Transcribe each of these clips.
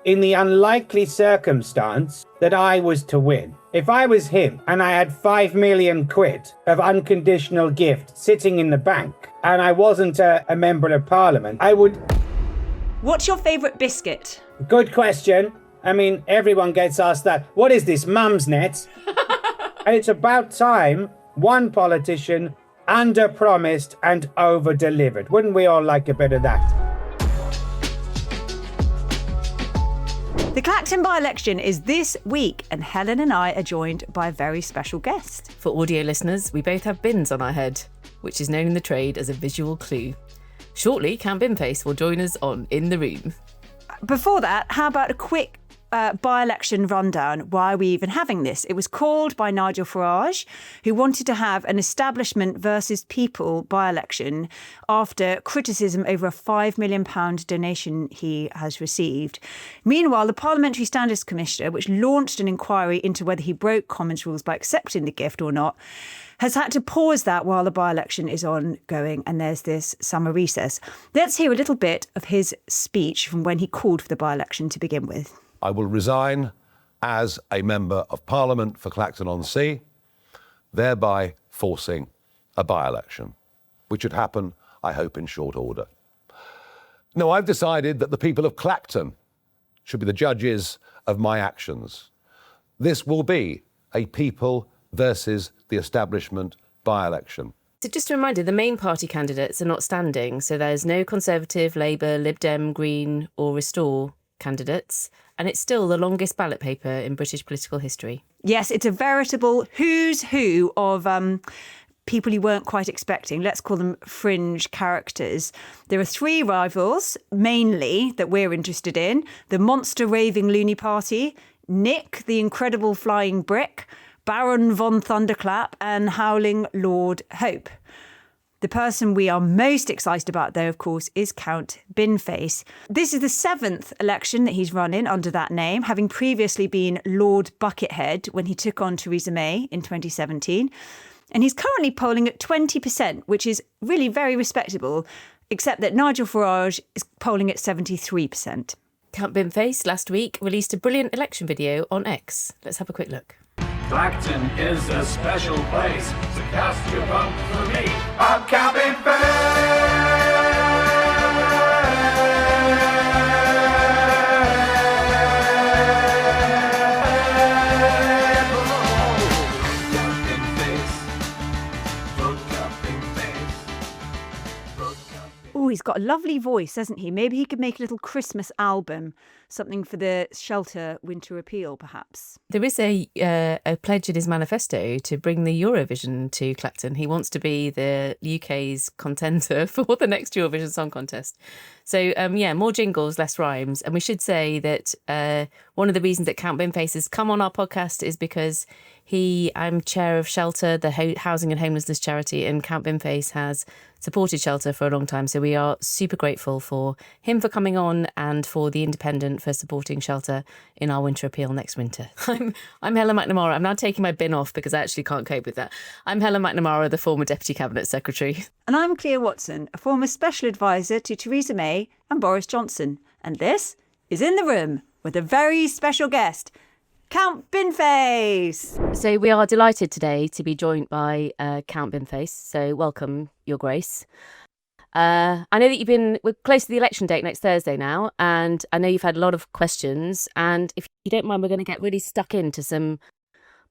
in the unlikely circumstance that I was to win, if I was him and I had 5 million quid of unconditional gift sitting in the bank and I wasn't a member of parliament, I would... What's your favourite biscuit? Good question. I mean, everyone gets asked that. What is this, Mum's Net? And it's about time one politician under-promised and over-delivered. Wouldn't we all like a bit of that? The Clacton by-election is this week, and Helen and I are joined by a very special guest. For audio listeners, we both have bins on our head, which is known in the trade as a visual clue. Shortly, Count Binface will join us on In the Room. Before that, how about a quick by-election rundown? Why are we even having this? It was called by Nigel Farage, who wanted to have an establishment versus people by-election after criticism over a £5 million donation he has received. Meanwhile, the Parliamentary Standards Commissioner, which launched an inquiry into whether he broke Commons rules by accepting the gift or not, has had to pause that while the by-election is ongoing and there's this summer recess. Let's hear a little bit of his speech from when he called for the by-election to begin with. I will resign as a Member of Parliament for Clacton-on-Sea, thereby forcing a by-election, which would happen, I hope, in short order. No, I've decided that the people of Clacton should be the judges of my actions. This will be a people versus the establishment by-election. So just a reminder, the main party candidates are not standing, so there's no Conservative, Labour, Lib Dem, Green or Restore candidates, and it's still the longest ballot paper in British political history. Yes, it's a veritable who's who of people you weren't quite expecting. Let's call them fringe characters. There are 3 rivals, mainly, that we're interested in. The monster raving loony party, Nick, the incredible flying brick, Baron von Thunderclap and Howling Lord Hope. The person we are most excited about, though, of course, is Count Binface. This is the 7th election that he's run in under that name, having previously been Lord Buckethead when he took on Theresa May in 2017. And he's currently polling at 20%, which is really very respectable, except that Nigel Farage is polling at 73%. Count Binface last week released a brilliant election video on X. Let's have a quick look. Clacton is a special place, so cast your vote for me. I'm Count Binface. Oh, he's got a lovely voice, hasn't he? Maybe he could make a little Christmas album, something for the shelter winter appeal, perhaps. There is a pledge in his manifesto to bring the Eurovision to Clacton. He wants to be the UK's contender for the next Eurovision Song Contest. So, more jingles, less rhymes. And we should say that one of the reasons that Count Binface has come on our podcast is because I'm chair of Shelter, the housing and homelessness charity, and Count Binface has supported Shelter for a long time. So we are super grateful for him for coming on and for The Independent for supporting Shelter in our winter appeal next winter. I'm Helen MacNamara. I'm now taking my bin off because I actually can't cope with that. I'm Helen MacNamara, the former Deputy Cabinet Secretary. And I'm Cleo Watson, a former Special Advisor to Theresa May and Boris Johnson. And this is In the Room with a very special guest, Count Binface. So we are delighted today to be joined by Count Binface. So welcome, Your Grace. I know that we're close to the election date next Thursday now, and I know you've had a lot of questions. And if you don't mind, we're going to get really stuck into some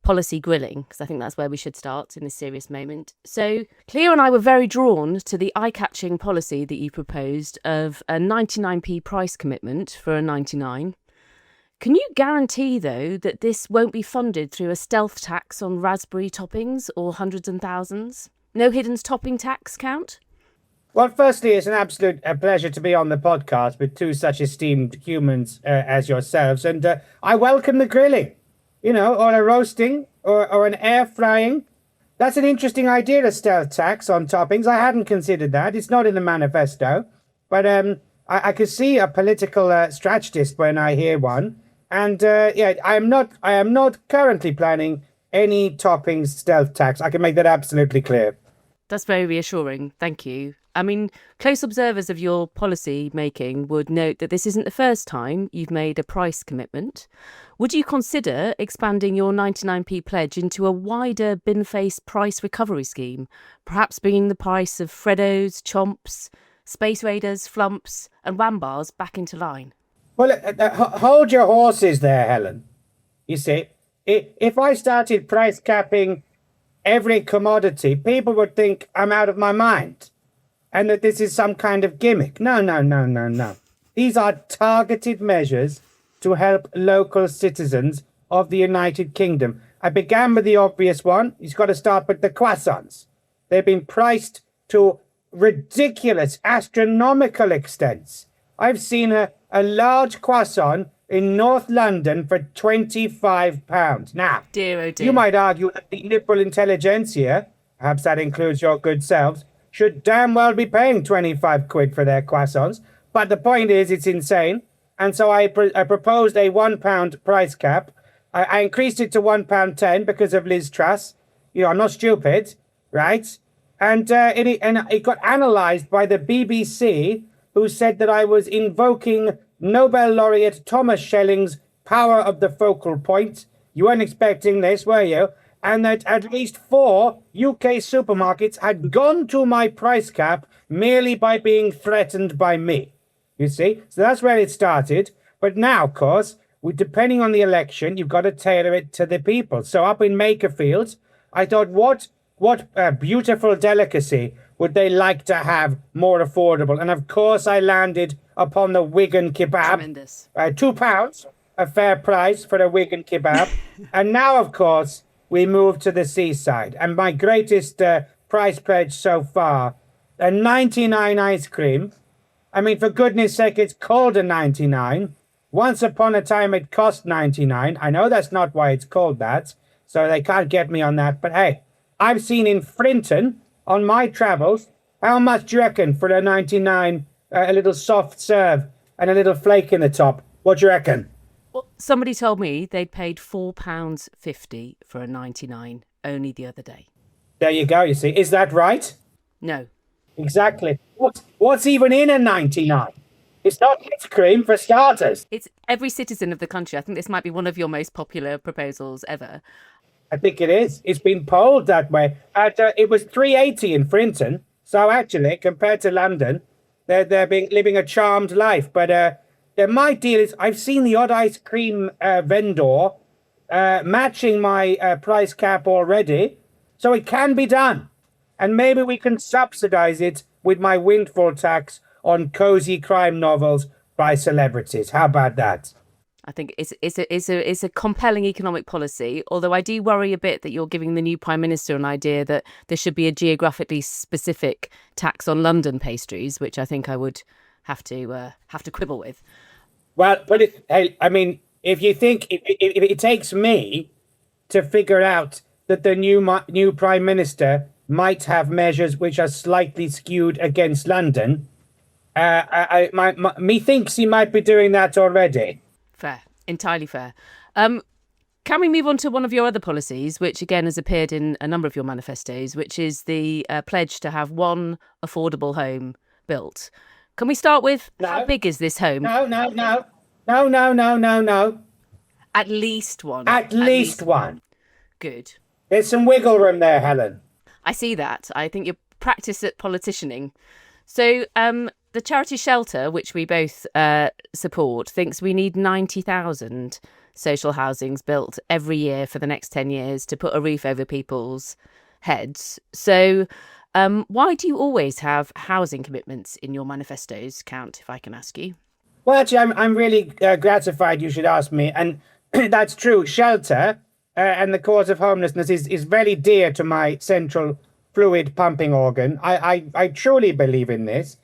policy grilling, because I think that's where we should start in this serious moment. So Cleo and I were very drawn to the eye-catching policy that you proposed of a 99p price commitment for a 99. Can you guarantee, though, that this won't be funded through a stealth tax on raspberry toppings or hundreds and thousands? No hidden topping tax, Count? Well, firstly, it's an absolute pleasure to be on the podcast with 2 such esteemed humans as yourselves. And I welcome the grilling, or a roasting or an air frying. That's an interesting idea, a stealth tax on toppings. I hadn't considered that. It's not in the manifesto. But I could see a political strategist when I hear one. And I am not currently planning any toppings stealth tax. I can make that absolutely clear. That's very reassuring. Thank you. I mean, close observers of your policy making would note that this isn't the first time you've made a price commitment. Would you consider expanding your 99p pledge into a wider Binface price recovery scheme, perhaps bringing the price of Freddos, Chomps, Space Raiders, Flumps and Wambars back into line? Well, hold your horses there, Helen. You see, if I started price capping every commodity, people would think I'm out of my mind and that this is some kind of gimmick. No. These are targeted measures to help local citizens of the United Kingdom. I began with the obvious one. You've got to start with the croissants. They've been priced to ridiculous, astronomical extents. I've seen a large croissant in North London for £25. Now, Dear, oh dear. you might argue that the liberal intelligentsia, perhaps that includes your good selves, should damn well be paying 25 quid for their croissants. But the point is, it's insane. And so I proposed a £1 price cap. I increased it to £1.10 because of Liz Truss. You know, I'm not stupid, right? And it got analysed by the BBC, who said that I was invoking Nobel laureate Thomas Schelling's power of the focal point. You weren't expecting this, were you? And that at least 4 UK supermarkets had gone to my price cap merely by being threatened by me. You see? So that's where it started. But now, of course, depending on the election, you've got to tailor it to the people. So up in Makerfield, I thought, what beautiful delicacy would they like to have more affordable? And of course, I landed upon the Wigan kebab. Tremendous. £2, a fair price for a Wigan kebab. And now, of course, we move to the seaside. And my greatest price pledge so far, a 99 ice cream. I mean, for goodness sake, it's called a 99. Once upon a time, it cost 99. I know that's not why it's called that, so they can't get me on that. But hey, I've seen in Frinton, on my travels, how much do you reckon for a 99, a little soft serve and a little flake in the top? What do you reckon? Well, somebody told me they'd paid £4.50 for a 99 only the other day. There you go, you see. Is that right? No. Exactly. What's even in a 99? It's not ice cream for starters. It's every citizen of the country. I think this might be one of your most popular proposals ever. I think it is. It's been polled that way. It was 380 in Frinton. So actually, compared to London, they're living a charmed life. But my deal is, I've seen the odd ice cream vendor matching my price cap already. So it can be done. And maybe we can subsidise it with my windfall tax on cosy crime novels by celebrities. How about that? I think it's a compelling economic policy, although I do worry a bit that you're giving the new Prime Minister an idea that there should be a geographically specific tax on London pastries, which I think I would have to quibble with. Well, but if you think if it takes me to figure out that the new Prime Minister might have measures which are slightly skewed against London, me thinks he might be doing that already. Fair, entirely fair. Can we move on to one of your other policies, which again has appeared in a number of your manifestos, which is the pledge to have one affordable home built? Can we start with how big is this home? No. At least one. At least one. Good. There's some wiggle room there, Helen. I see that. I think you're practice at politicianing. So the charity Shelter, which we both support, thinks we need 90,000 social housings built every year for the next 10 years to put a roof over people's heads. So why do you always have housing commitments in your manifestos, Count, if I can ask you? Well, actually, I'm really gratified you should ask me. And that's true. Shelter and the cause of homelessness is very dear to my central fluid pumping organ. I truly believe in this.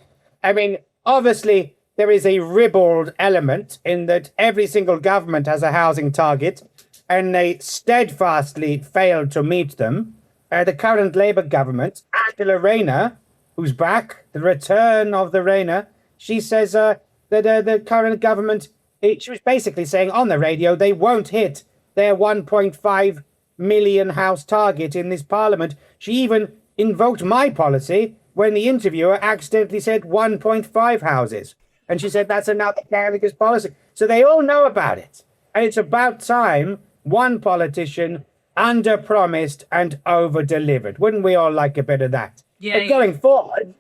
I mean, obviously, there is a ribald element in that every single government has a housing target and they steadfastly failed to meet them. The current Labour government, Angela Rayner, who's back, the return of the Rayner, she says that the current government, she was basically saying on the radio they won't hit their 1.5 million house target in this parliament. She even invoked my policy when the interviewer accidentally said 1.5 houses. And she said that's another Catholic policy. So they all know about it. And it's about time one politician under-promised and over-delivered. Wouldn't we all like a bit of that? Yeah. But going forward,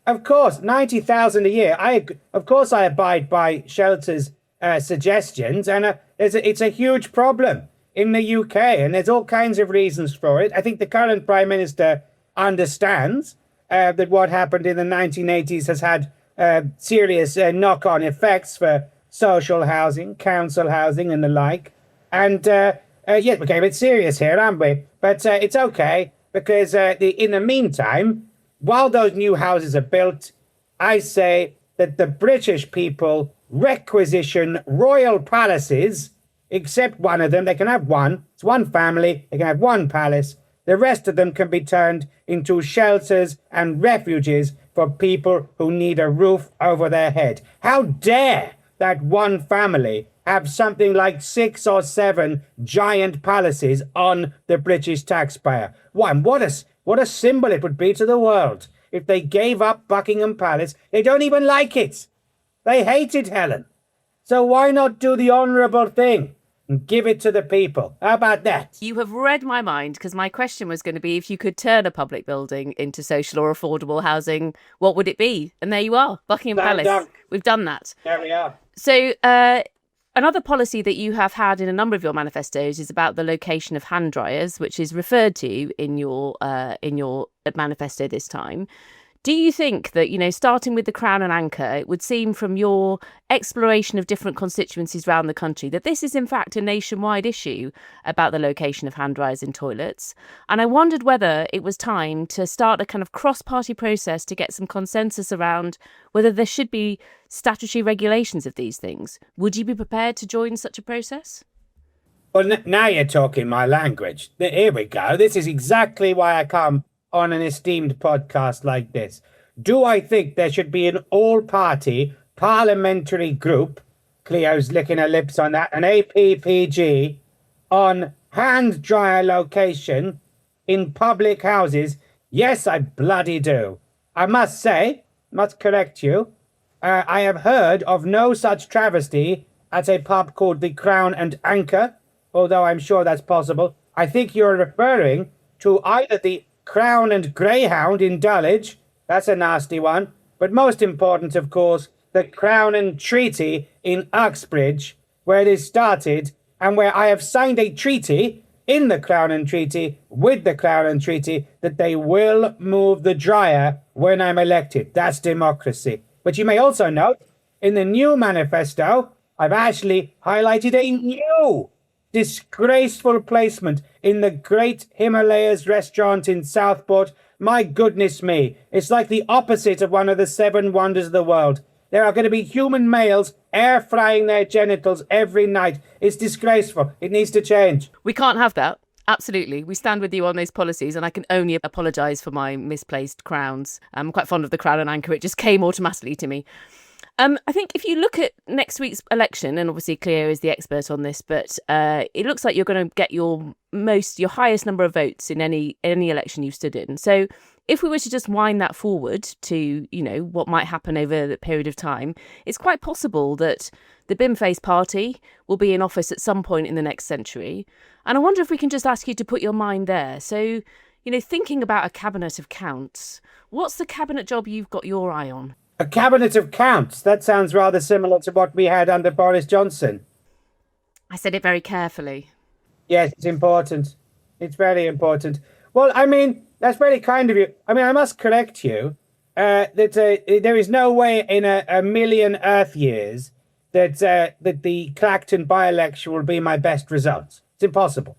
of course, 90,000 a year. Of course I abide by Shelter's suggestions, and it's a huge problem in the UK, and there's all kinds of reasons for it. I think the current Prime Minister understands that what happened in the 1980s has had serious knock-on effects for social housing, council housing, and the like. And yes, we came a bit serious here, aren't we? But it's okay, because in the meantime, while those new houses are built, I say that the British people requisition royal palaces, except one of them. They can have one. It's one family. They can have one palace. The rest of them can be turned into shelters and refuges for people who need a roof over their head. How dare that one family have something like 6 or 7 giant palaces on the British taxpayer? What a symbol it would be to the world if they gave up Buckingham Palace. They don't even like it. They hate it, Helen. So why not do the honourable thing and give it to the people? How about that? You have read my mind, because my question was going to be, if you could turn a public building into social or affordable housing, what would it be? And there you are, Buckingham Palace. We've done that. There we are. So another policy that you have had in a number of your manifestos is about the location of hand dryers, which is referred to in your manifesto this time. Do you think that, starting with the Crown and Anchor, it would seem from your exploration of different constituencies around the country that this is in fact a nationwide issue about the location of hand dryers in toilets? And I wondered whether it was time to start a kind of cross-party process to get some consensus around whether there should be statutory regulations of these things. Would you be prepared to join such a process? Well, now you're talking my language. Here we go. This is exactly why I come on an esteemed podcast like this. Do I think there should be an all-party parliamentary group, Cleo's licking her lips on that, an APPG, on hand dryer location in public houses? Yes, I bloody do. I must say, must correct you, I have heard of no such travesty at a pub called the Crown and Anchor, although I'm sure that's possible. I think you're referring to either the Crown and Greyhound in Dulwich, that's a nasty one, but most important, of course, the Crown and Treaty in Uxbridge, where it is started, and where I have signed a treaty in the Crown and Treaty, with the Crown and Treaty, that they will move the dryer when I'm elected. That's democracy. But you may also note, in the new manifesto, I've actually highlighted a new disgraceful placement in the Great Himalayas restaurant in Southport. My goodness me, it's like the opposite of one of the 7 wonders of the world. There are going to be human males air frying their genitals every night. It's disgraceful. It needs to change. We can't have that. Absolutely. We stand with you on those policies, and I can only apologise for my misplaced crowns. I'm quite fond of the Crown and Anchor. It just came automatically to me. I think if you look at next week's election, and obviously Cleo is the expert on this, but it looks like you're going to get your highest number of votes in any election you've stood in. So if we were to just wind that forward to, what might happen over the period of time, it's quite possible that the Binface party will be in office at some point in the next century. And I wonder if we can just ask you to put your mind there. So, thinking about a cabinet of counts, what's the cabinet job you've got your eye on? A cabinet of counts? That sounds rather similar to what we had under Boris Johnson. I said it very carefully. Yes, it's important. It's very important. Well, I mean, that's very kind of you. I mean, I must correct you that there is no way in a million Earth years that the Clacton by-election will be my best result. It's impossible.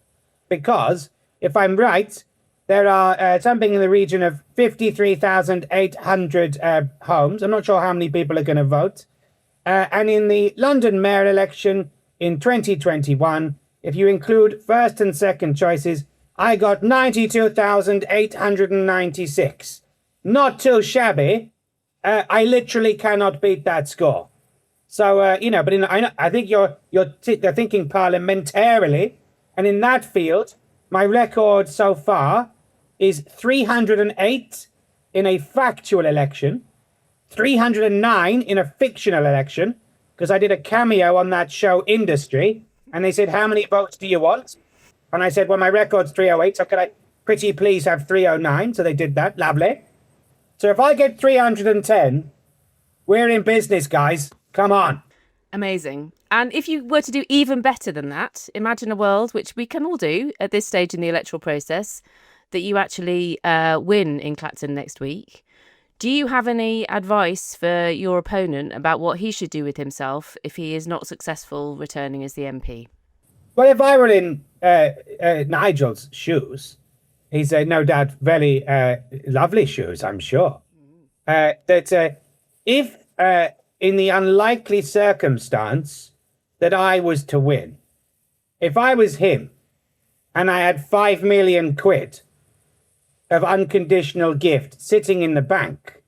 Because, if I'm right, there are something in the region of 53,800 homes. I'm not sure how many people are going to vote. And in the London mayor election in 2021, if you include first and second choices, I got 92,896. Not too shabby. I literally cannot beat that score. So, but I think you're thinking parliamentarily. And in that field, my record so far is 308 in a factual election, 309 in a fictional election, because I did a cameo on that show Industry, and they said, how many votes do you want? And I said, well, my record's 308, so could I pretty please have 309? So they did that. Lovely. So if I get 310, we're in business, guys. Come on. Amazing. And if you were to do even better than that, imagine a world, which we can all do at this stage in the electoral process, that you actually win in Clacton next week. Do you have any advice for your opponent about what he should do with himself if he is not successful returning as the MP? Well, if I were in Nigel's shoes, he's no doubt very lovely shoes, I'm sure. That if in the unlikely circumstance that I was to win, if I was him and I had 5 million quid of unconditional gift sitting in the bank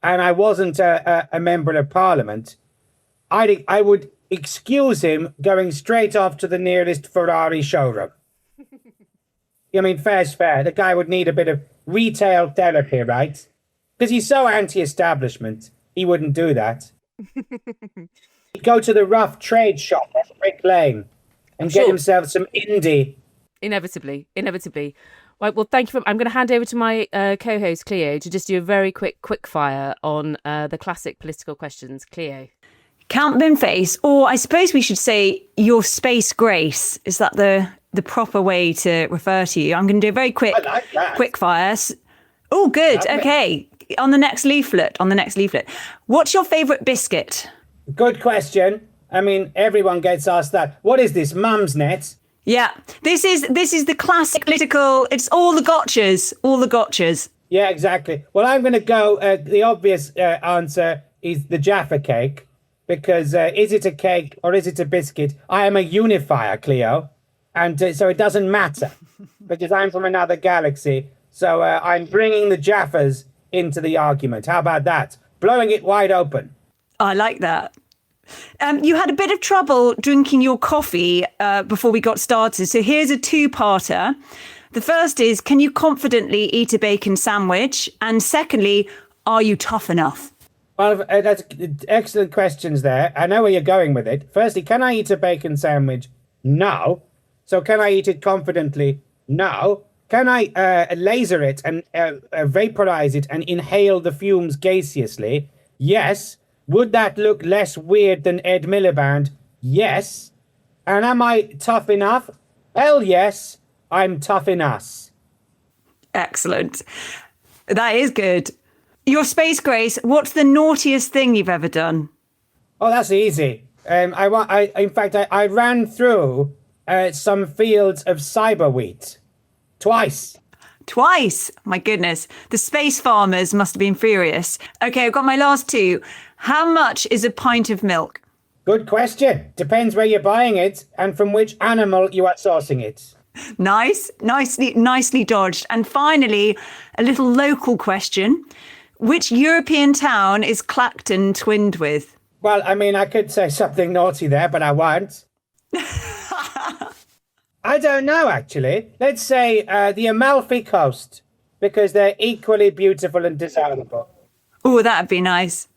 and I wasn't a member of parliament, I would excuse him going straight off to the nearest Ferrari showroom. I mean, fair's fair. The guy would need a bit of retail therapy, right? Because he's so anti-establishment, he wouldn't do that. He'd go to the rough trade shop at Brick Lane and get himself some indie. Inevitably. Right, well, thank you. I'm going to hand over to my co-host, Cleo, to just do a very quick fire on the classic political questions. Cleo. Count Binface, or I suppose we should say your space grace. Is that the proper way to refer to you? I'm going to do a very quick fire. Oh, good. Lovely. Okay. On the next leaflet. What's your favourite biscuit? Good question. I mean, everyone gets asked that. What is this, Mum's Net? Yeah, this is the classic political. It's all the gotchas. Yeah, exactly. Well, I'm going to go. The obvious answer is the Jaffa cake, because is it a cake or is it a biscuit? I am a unifier, Cleo, and so it doesn't matter because I'm from another galaxy. So I'm bringing the Jaffas into the argument. How about that? Blowing it wide open. I like that. You had a bit of trouble drinking your coffee before we got started. So here's a two-parter. The first is, can you confidently eat a bacon sandwich? And secondly, are you tough enough? Well, that's excellent questions there. I know where you're going with it. Firstly, can I eat a bacon sandwich? No. So can I eat it confidently? No. Can I laser it and vaporize it and inhale the fumes gaseously? Yes. Would that look less weird than Ed Miliband? Yes. And am I tough enough? Hell yes, I'm tough enough. Excellent. That is good. Your space grace, what's the naughtiest thing you've ever done? Oh, that's easy. In fact, I ran through some fields of cyber wheat. Twice. My goodness. The space farmers must have been furious. Okay, I've got my last two. How much is a pint of milk? Good question. Depends where you're buying it and from which animal you are sourcing it. Nicely dodged. And finally, a little local question. Which European town is Clacton twinned with? Well, I mean, I could say something naughty there, but I won't. I don't know, actually. Let's say the Amalfi Coast, because they're equally beautiful and desirable. Oh, that'd be nice.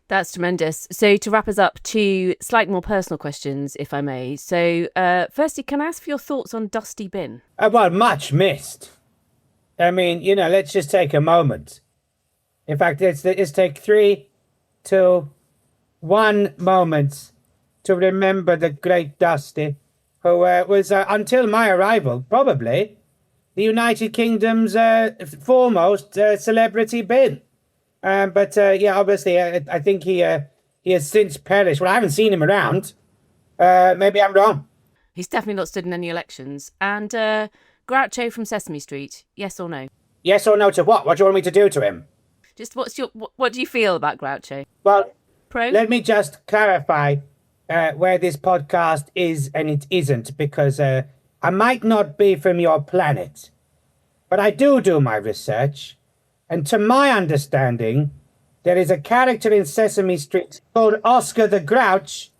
That's tremendous. So to wrap us up, two slightly more personal questions, if I may. So firstly, can I ask for your thoughts on Dusty Bin? Well, much missed. I mean, let's just take a moment. In fact, let's take 3, 2, 1 moments to remember the great Dusty, who was, until my arrival, probably the United Kingdom's foremost celebrity bin. But obviously, I think he has since perished. Well, I haven't seen him around. Maybe I'm wrong. He's definitely not stood in any elections. And Groucho from Sesame Street, yes or no? Yes or no to what? What do you want me to do to him? Just what do you feel about Groucho? Well, Pro? Let me just clarify where this podcast is and it isn't, because I might not be from your planet, but I do my research. And to my understanding, there is a character in Sesame Street called Oscar the Grouch.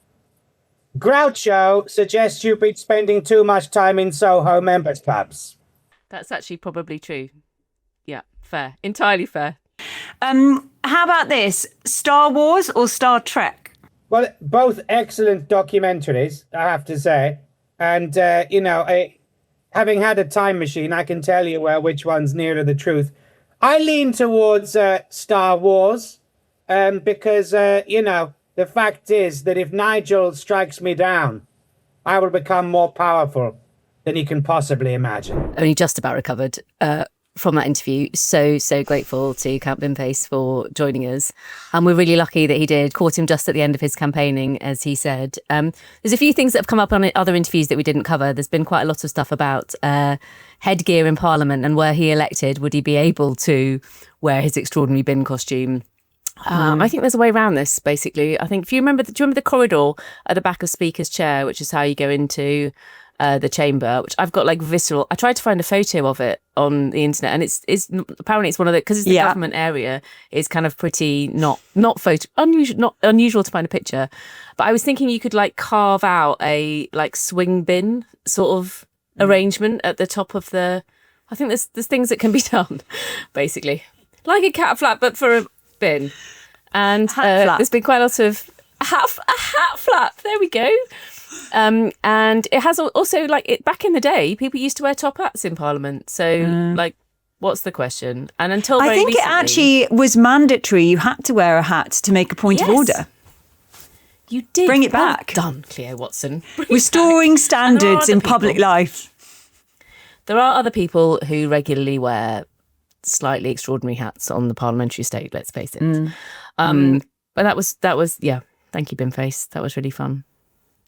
Groucho suggests you've been spending too much time in Soho members' clubs. That's actually probably true. Yeah, fair. Entirely fair. How about this? Star Wars or Star Trek? Well, both excellent documentaries, I have to say. And, having had a time machine, I can tell you which one's nearer the truth. I lean towards Star Wars because, the fact is that if Nigel strikes me down, I will become more powerful than he can possibly imagine. Only just about recovered from that interview. So grateful to Count Binface for joining us. And we're really lucky that he did. Caught him just at the end of his campaigning, as he said. There's a few things that have come up on other interviews that we didn't cover. There's been quite a lot of stuff about headgear in Parliament, and were he elected, would he be able to wear his extraordinary bin costume? I think there's a way around this, basically. I think, do you remember the corridor at the back of Speaker's chair, which is how you go into the chamber, which I've got like visceral. I tried to find a photo of it on the internet, and it's apparently it's one of the, because it's the government area, is kind of pretty not unusual to find a picture. But I was thinking you could like carve out a like swing bin sort of arrangement at the top of the. I think there's things that can be done, basically, like a cat flap but for a bin. And there's been quite a lot of a hat flap. There we go. And it has also, like, back in the day, people used to wear top hats in Parliament. So, like, what's the question? And until very recently, it actually was mandatory. You had to wear a hat to make a point of order. You did. Bring it back. Well done, Cleo Watson. Restoring standards in public life. There are other people who regularly wear slightly extraordinary hats on the parliamentary estate, let's face it. But that was yeah. Thank you, Binface. That was really fun.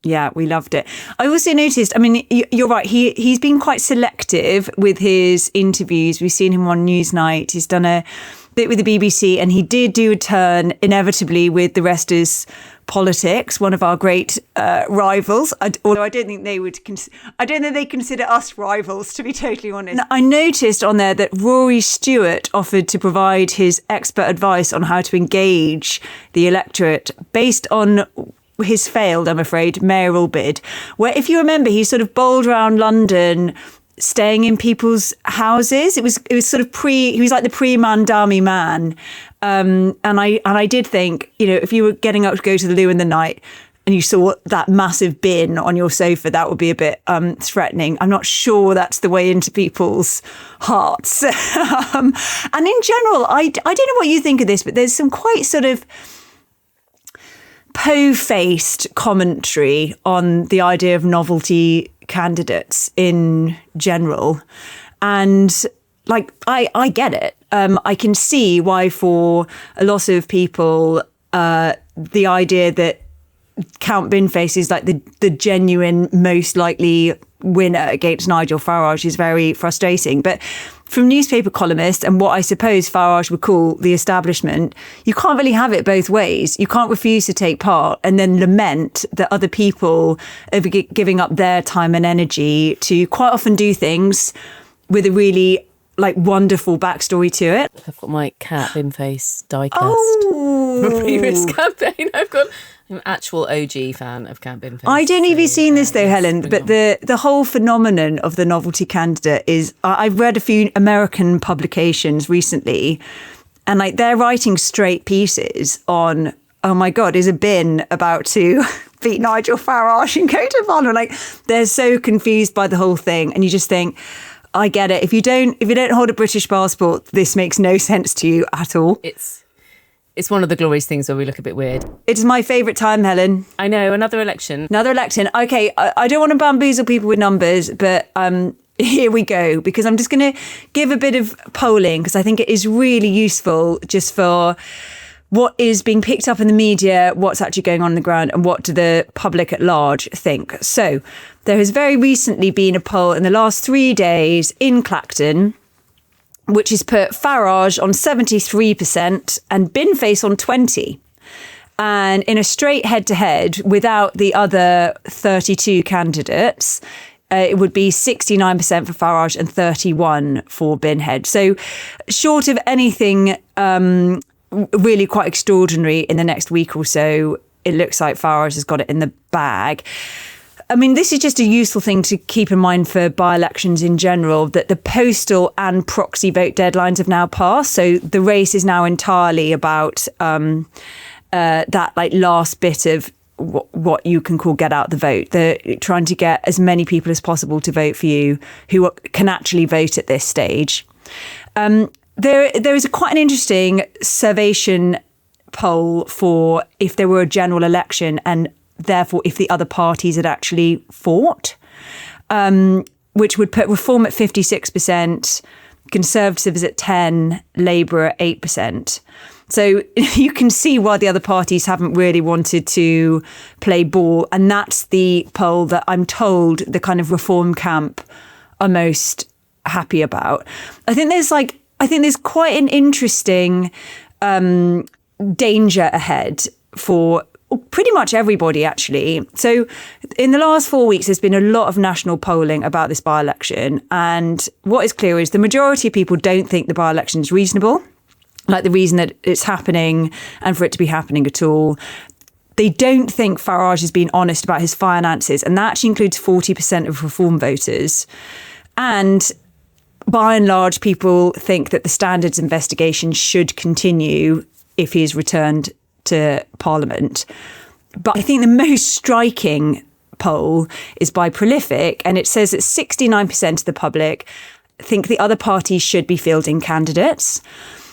Yeah, we loved it. I also noticed, I mean, you're right, he's been quite selective with his interviews. We've seen him on Newsnight. He's done a bit with the BBC, and he did do a turn inevitably with The Rest Is Politics, one of our great rivals. Although I don't think they would. I don't think they consider us rivals, to be totally honest. I noticed on there that Rory Stewart offered to provide his expert advice on how to engage the electorate based on his failed, I'm afraid, mayoral bid, where, if you remember, he sort of bowled around London, staying in people's houses. It was sort of he was like the pre-Mandami man. And I did think, if you were getting up to go to the loo in the night and you saw that massive bin on your sofa, that would be a bit threatening. I'm not sure that's the way into people's hearts. And in general, I don't know what you think of this, but there's some quite sort of po-faced commentary on the idea of novelty candidates in general. And like, I get it. I can see why for a lot of people, the idea that Count Binface is like the genuine, most likely winner against Nigel Farage is very frustrating. But from newspaper columnists and what I suppose Farage would call the establishment, you can't really have it both ways. You can't refuse to take part and then lament that other people are giving up their time and energy to quite often do things with a really like wonderful backstory to it. I've got my cat Binface diecast from a previous campaign. I'm an actual OG fan of Count Binface. I don't know if you've seen this though, Helen, but the whole phenomenon of the novelty candidate is, I've read a few American publications recently, and like they're writing straight pieces on, oh my God, is a bin about to beat Nigel Farage and go to Parliament? Like, they're so confused by the whole thing, and you just think, I get it. If you don't hold a British passport, this makes no sense to you at all. It's one of the glorious things where we look a bit weird. It's my favourite time, Helen. I know, another election. Okay, I don't want to bamboozle people with numbers, but here we go, because I'm just going to give a bit of polling, because I think it is really useful just for what is being picked up in the media, what's actually going on the ground, and what do the public at large think. So there has very recently been a poll in the last 3 days in Clacton, which has put Farage on 73% and Binface on 20%. And in a straight head-to-head without the other 32 candidates, it would be 69% for Farage and 31% for Binhead. So short of anything really quite extraordinary in the next week or so, it looks like Farage has got it in the bag. I mean, this is just a useful thing to keep in mind for by-elections in general, that the postal and proxy vote deadlines have now passed. So the race is now entirely about that last bit of what you can call get out the vote. They're trying to get as many people as possible to vote for you who can actually vote at this stage. There is quite an interesting Survation poll for if there were a general election and therefore if the other parties had actually fought, which would put Reform at 56%, Conservatives at 10%, Labour at 8%. So you can see why the other parties haven't really wanted to play ball. And that's the poll that I'm told the kind of Reform camp are most happy about. I think there's quite an interesting danger ahead for pretty much everybody, actually. So in the last 4 weeks, there's been a lot of national polling about this by-election. And what is clear is the majority of people don't think the by-election is reasonable, like the reason that it's happening and for it to be happening at all. They don't think Farage has been honest about his finances. And that actually includes 40% of Reform voters. And by and large, people think that the standards investigation should continue if he is returned to Parliament. But I think the most striking poll is by Prolific, and it says that 69% of the public think the other parties should be fielding candidates.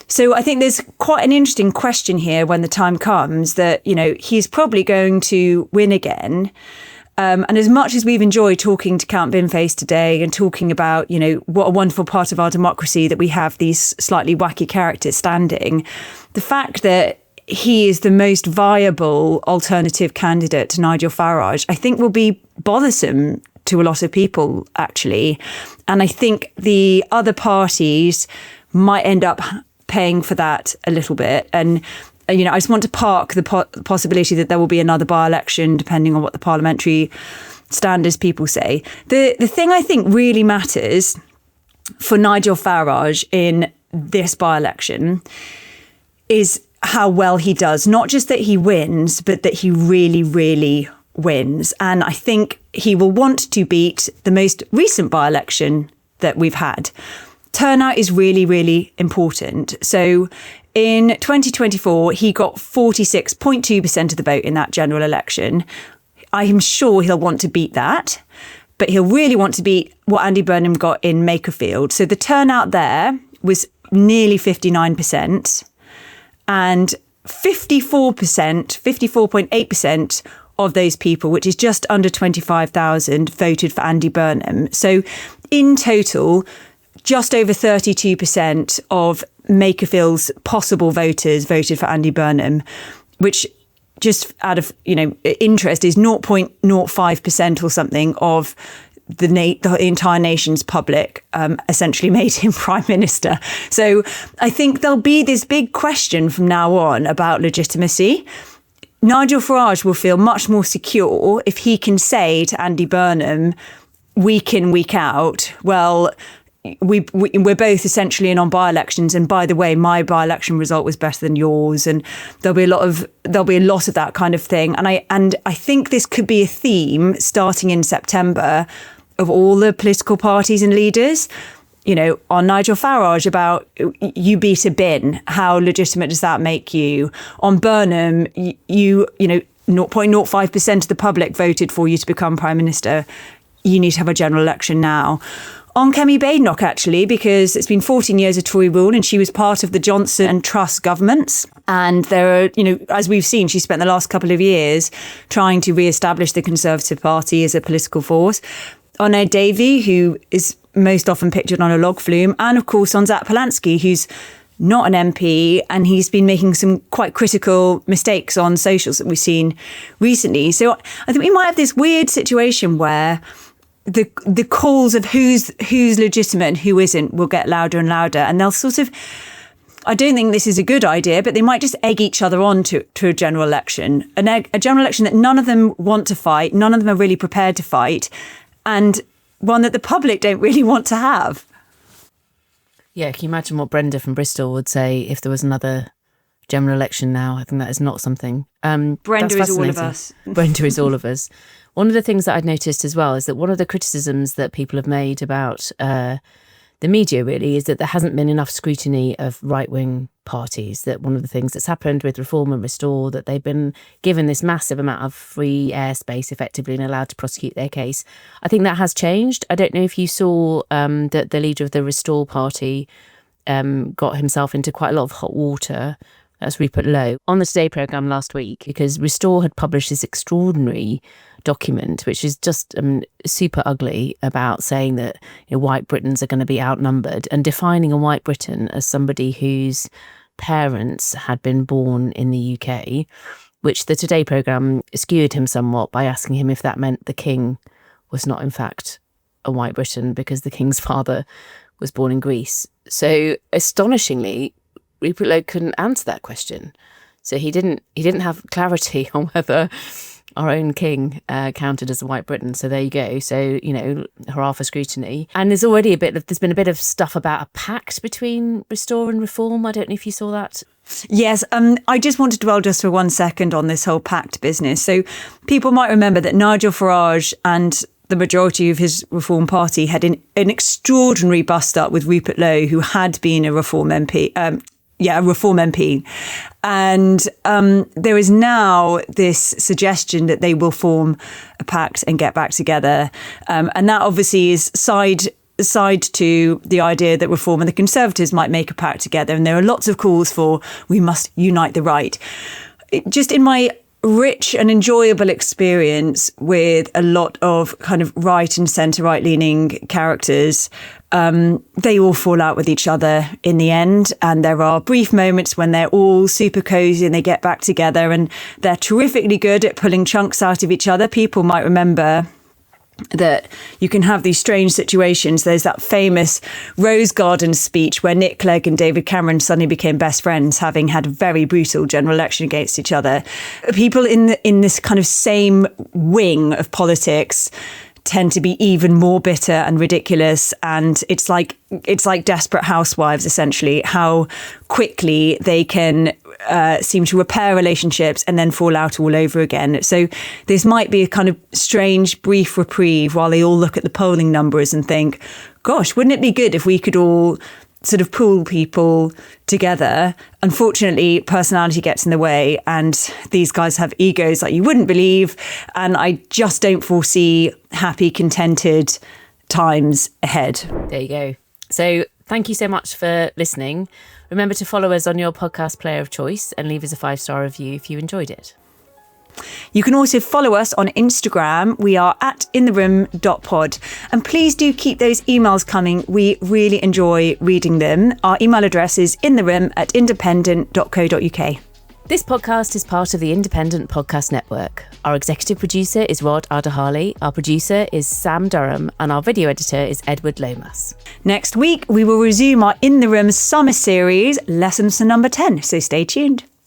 So I think there's quite an interesting question here when the time comes that, he's probably going to win again. And as much as we've enjoyed talking to Count Binface today and talking about, what a wonderful part of our democracy that we have these slightly wacky characters standing, the fact that he is the most viable alternative candidate to Nigel Farage, I think will be bothersome to a lot of people, actually. And I think the other parties might end up paying for that a little bit. And I just want to park the possibility that there will be another by-election, depending on what the parliamentary standards people say. The thing I think really matters for Nigel Farage in this by-election is how well he does. Not just that he wins, but that he really, really wins. And I think he will want to beat the most recent by-election that we've had. Turnout is really, really important. So in 2024, he got 46.2% of the vote in that general election. I am sure he'll want to beat that, but he'll really want to beat what Andy Burnham got in Makerfield. So the turnout there was nearly 59%, and 54.8% of those people, which is just under 25,000, voted for Andy Burnham. So in total, just over 32% of Makerfield's possible voters voted for Andy Burnham, which just out of interest is 0.05% or something of the entire nation's public essentially made him prime minister. So I think there'll be this big question from now on about legitimacy. Nigel Farage will feel much more secure if he can say to Andy Burnham, week in, week out, well, we're both essentially in on by-elections, and by the way, my by-election result was better than yours, and there'll be a lot of that kind of thing. And I think this could be a theme starting in September of all the political parties and leaders. On Nigel Farage about you beat a bin, how legitimate does that make you? On Burnham, you 0.05% of the public voted for you to become prime minister. You need to have a general election now. On Kemi Badenoch, actually, because it's been 14 years of Tory rule and she was part of the Johnson and Truss governments. And there are, as we've seen, she spent the last couple of years trying to re-establish the Conservative Party as a political force. On Ed Davey, who is most often pictured on a log flume. And of course, on Zach Polanski, who's not an MP, and he's been making some quite critical mistakes on socials that we've seen recently. So I think we might have this weird situation where the calls of who's legitimate and who isn't will get louder and louder, and they'll sort of, I don't think this is a good idea, but they might just egg each other on to a general election, a general election that none of them want to fight, none of them are really prepared to fight, and one that the public don't really want to have. Yeah, can you imagine what Brenda from Bristol would say if there was another general election now? I think that is not something. Brenda is all of us. Brenda is all of us. One of the things that I'd noticed as well is that one of the criticisms that people have made about the media really is that there hasn't been enough scrutiny of right-wing parties, that one of the things that's happened with Reform and Restore, that they've been given this massive amount of free airspace effectively and allowed to prosecute their case. I think that has changed. I don't know if you saw that the leader of the Restore party got himself into quite a lot of hot water. That's Rupert Lowe on the Today programme last week, because Restore had published this extraordinary document, which is just super ugly, about saying that white Britons are going to be outnumbered, and defining a white Briton as somebody whose parents had been born in the UK, which the Today programme skewered him somewhat by asking him if that meant the king was not in fact a white Briton because the king's father was born in Greece. So astonishingly, Rupert Lowe couldn't answer that question. So he didn't have clarity on whether our own king counted as a white Briton. So there you go. So, hurrah for scrutiny. And there's been a bit of stuff about a pact between Restore and Reform. I don't know if you saw that. Yes, I just want to dwell just for 1 second on this whole pact business. So people might remember that Nigel Farage and the majority of his Reform Party had an extraordinary bust-up with Rupert Lowe, who had been a Reform MP. A Reform MP. And there is now this suggestion that they will form a pact and get back together. And that obviously is side to the idea that Reform and the Conservatives might make a pact together. And there are lots of calls for we must unite the right. Just in my rich and enjoyable experience with a lot of kind of right and centre right-leaning characters, they all fall out with each other in the end. And there are brief moments when they're all super cosy and they get back together, and they're terrifically good at pulling chunks out of each other. People might remember that you can have these strange situations. There's that famous Rose Garden speech where Nick Clegg and David Cameron suddenly became best friends, having had a very brutal general election against each other. People in this kind of same wing of politics tend to be even more bitter and ridiculous, and it's like Desperate Housewives, essentially, how quickly they can seem to repair relationships and then fall out all over again. So this might be a kind of strange brief reprieve while they all look at the polling numbers and think, gosh, wouldn't it be good if we could all sort of pool people together? Unfortunately, personality gets in the way, and these guys have egos like you wouldn't believe, and I just don't foresee happy, contented times ahead. There you go. So thank you so much for listening. Remember to follow us on your podcast player of choice and leave us a 5-star review if you enjoyed it. You can also follow us on Instagram. We are at intheroom.pod. And please do keep those emails coming. We really enjoy reading them. Our email address is intheroom@independent.co.uk. This podcast is part of the Independent Podcast Network. Our executive producer is Rod Ardahali, our producer is Sam Durham, and our video editor is Edward Lomas. Next week, we will resume our In the Room summer series, lessons for number 10. So stay tuned.